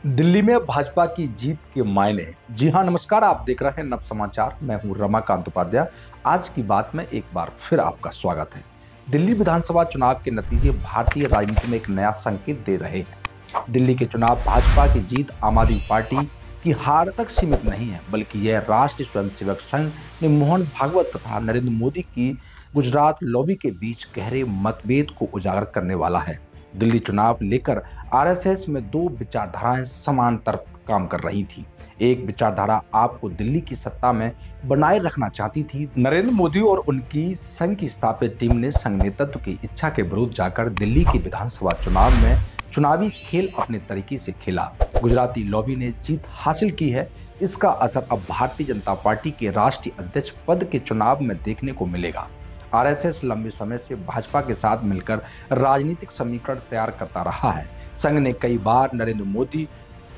दिल्ली में भाजपा की जीत के मायने। जी हां, नमस्कार। आप देख रहे हैं नव समाचार। मैं हूं रमाकांत उपाध्याय। आज की बात में एक बार फिर आपका स्वागत है। दिल्ली विधानसभा चुनाव के नतीजे भारतीय राजनीति में एक नया संकेत दे रहे हैं। दिल्ली के चुनाव भाजपा की जीत आम आदमी पार्टी की हार तक सीमित नहीं है, बल्कि यह राष्ट्रीय स्वयंसेवक संघ ने मोहन भागवत तथा नरेंद्र मोदी की गुजरात लॉबी के बीच गहरे मतभेद को उजागर करने वाला है। दिल्ली चुनाव लेकर आरएसएस में दो विचारधाराएं समांतर काम कर रही थी। एक विचारधारा आपको दिल्ली की सत्ता में बनाए रखना चाहती थी। नरेंद्र मोदी और उनकी संघ की स्थापित टीम ने संघ नेतृत्व की इच्छा के विरुद्ध जाकर दिल्ली के विधानसभा चुनाव में चुनावी खेल अपने तरीके से खेला। गुजराती लॉबी ने जीत हासिल की है। इसका असर अब भारतीय जनता पार्टी के राष्ट्रीय अध्यक्ष पद के चुनाव में देखने को मिलेगा। आरएसएस लंबे समय से भाजपा के साथ मिलकर राजनीतिक समीकरण तैयार करता रहा है। संघ ने कई बार नरेंद्र मोदी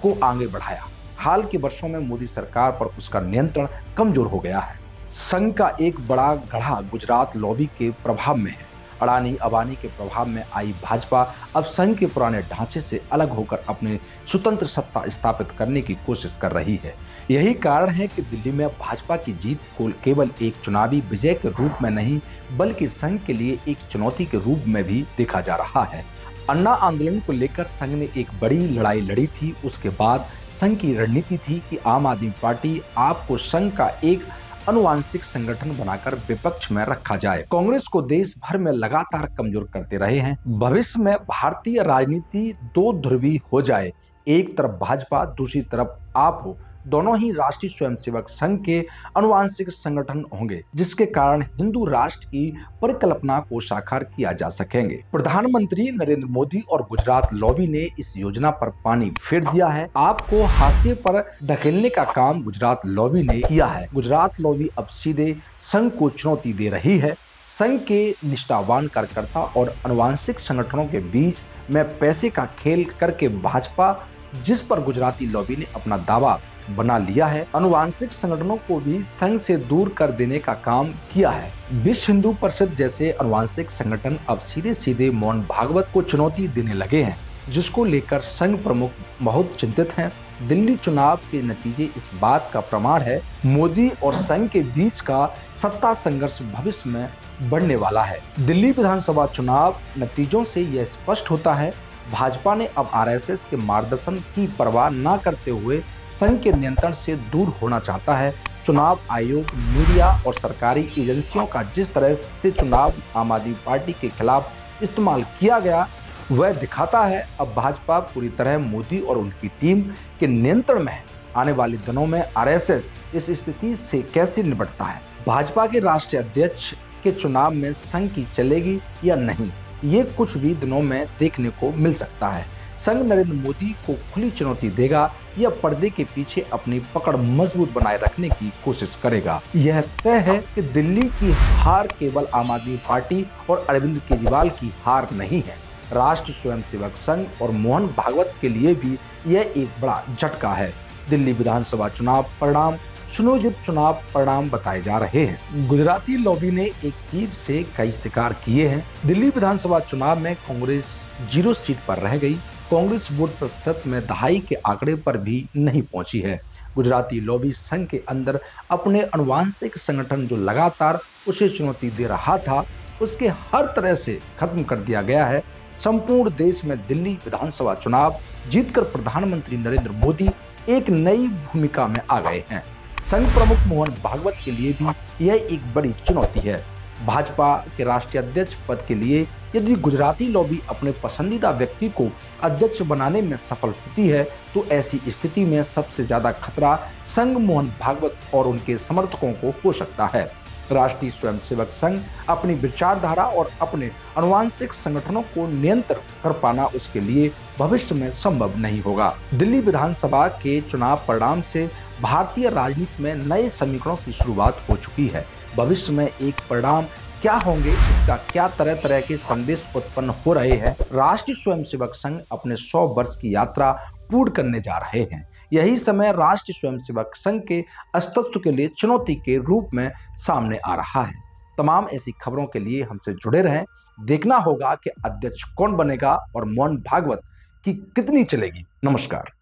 को आगे बढ़ाया। हाल के वर्षों में मोदी सरकार पर उसका नियंत्रण कमजोर हो गया है। संघ का एक बड़ा गढ़ा गुजरात लॉबी के प्रभाव में है। अडानी अबानी के प्रभाव में आई भाजपा अब संघ के पुराने ढांचे से अलग होकर अपने स्वतंत्र सत्ता स्थापित करने की कोशिश कर रही है। यही कारण है कि दिल्ली में भाजपा की जीत को केवल एक चुनावी विजय के रूप में नहीं, बल्कि संघ के लिए एक चुनौती के रूप में भी देखा जा रहा है। अन्ना आंदोलन को लेकर संघ ने एक बड़ी लड़ाई लड़ी थी। उसके बाद संघ की रणनीति थी कि आम आदमी पार्टी आपको संघ का एक अनुवांशिक संगठन बनाकर विपक्ष में रखा जाए। कांग्रेस को देश भर में लगातार कमजोर करते रहे हैं। भविष्य में भारतीय राजनीति दो ध्रुवी हो जाए, एक तरफ भाजपा, दूसरी तरफ आप हो। दोनों ही राष्ट्रीय स्वयंसेवक संघ के अनुवांशिक संगठन होंगे, जिसके कारण हिंदू राष्ट्र की परिकल्पना को साकार किया जा सकेंगे। प्रधानमंत्री नरेंद्र मोदी और गुजरात लॉबी ने इस योजना पर पानी फेर दिया है। आपको हाशिए पर धकेलने का काम गुजरात लॉबी ने किया है। गुजरात लॉबी अब सीधे संघ को चुनौती दे रही है। संघ के निष्ठावान कार्यकर्ता और अनुवांशिक संगठनों के बीच में पैसे का खेल करके भाजपा, जिस पर गुजराती लॉबी ने अपना दावा बना लिया है, अनुवांशिक संगठनों को भी संघ से दूर कर देने का काम किया है। विश्व हिंदू परिषद जैसे अनुवांशिक संगठन अब सीधे सीधे मोहन भागवत को चुनौती देने लगे हैं, जिसको लेकर संघ प्रमुख बहुत चिंतित हैं। दिल्ली चुनाव के नतीजे इस बात का प्रमाण है। मोदी और संघ के बीच का सत्ता संघर्ष भविष्य में बढ़ने वाला है। दिल्ली विधानसभा चुनाव नतीजों से यह स्पष्ट होता है, भाजपा ने अब आरएसएस के मार्गदर्शन की परवाह न करते हुए संघ के नियंत्रण से दूर होना चाहता है। चुनाव आयोग, मीडिया और सरकारी एजेंसियों का जिस तरह से चुनाव आम आदमी पार्टी के खिलाफ इस्तेमाल किया गया, वह दिखाता है अब भाजपा पूरी तरह मोदी और उनकी टीम के नियंत्रण में है। आने वाले दिनों में आरएसएस इस स्थिति से कैसे निपटता है, भाजपा के राष्ट्रीय अध्यक्ष के चुनाव में संघ की चलेगी या नहीं, ये कुछ भी दिनों में देखने को मिल सकता है। संघ नरेंद्र मोदी को खुली चुनौती देगा या पर्दे के पीछे अपनी पकड़ मजबूत बनाए रखने की कोशिश करेगा। यह तय है कि दिल्ली की हार केवल आम आदमी पार्टी और अरविंद केजरीवाल की हार नहीं है। राष्ट्रीय स्वयंसेवक संघ और मोहन भागवत के लिए भी यह एक बड़ा झटका है। दिल्ली विधानसभा चुनाव परिणाम सुनियोजित चुनाव परिणाम बताए जा रहे हैं। गुजराती लॉबी ने एक तीर से कई शिकार किए हैं। दिल्ली विधानसभा चुनाव में कांग्रेस 0 सीट पर रह गई। कांग्रेस वोट प्रतिशत में दहाई के आंकड़े पर भी नहीं पहुंची है। गुजराती लॉबी संघ के अंदर अपने अनुवांशिक संगठन जो लगातार उसे चुनौती दे रहा था, उसके हर तरह से खत्म कर दिया गया है। संपूर्ण देश में दिल्ली विधानसभा चुनाव जीतकर प्रधानमंत्री नरेंद्र मोदी एक नई भूमिका में आ गए हैं। संघ प्रमुख मोहन भागवत के लिए भी यह एक बड़ी चुनौती है। भाजपा के राष्ट्रीय अध्यक्ष पद के लिए यदि गुजराती लॉबी अपने पसंदीदा व्यक्ति को अध्यक्ष बनाने में सफल होती है, तो ऐसी स्थिति में सबसे ज्यादा खतरा संघ मोहन भागवत और उनके समर्थकों को हो सकता है। राष्ट्रीय स्वयंसेवक संघ अपनी विचारधारा और अपने अनुवांशिक संगठनों को नियंत्रित कर पाना उसके लिए भविष्य में संभव नहीं होगा। दिल्ली विधानसभा के चुनाव परिणाम से भारतीय राजनीति में नए समीकरणों की शुरुआत हो चुकी है। भविष्य में एक परिणाम क्या होंगे, इसका क्या तरह तरह के संदेश उत्पन्न हो रहे हैं। राष्ट्रीय स्वयंसेवक संघ अपने 100 वर्ष की यात्रा पूर्ण करने जा रहे हैं। यही समय राष्ट्रीय स्वयंसेवक संघ के अस्तित्व के लिए चुनौती के रूप में सामने आ रहा है। तमाम ऐसी खबरों के लिए हमसे जुड़े रहें। देखना होगा कि अध्यक्ष कौन बनेगा और मोहन भागवत की कितनी चलेगी। नमस्कार।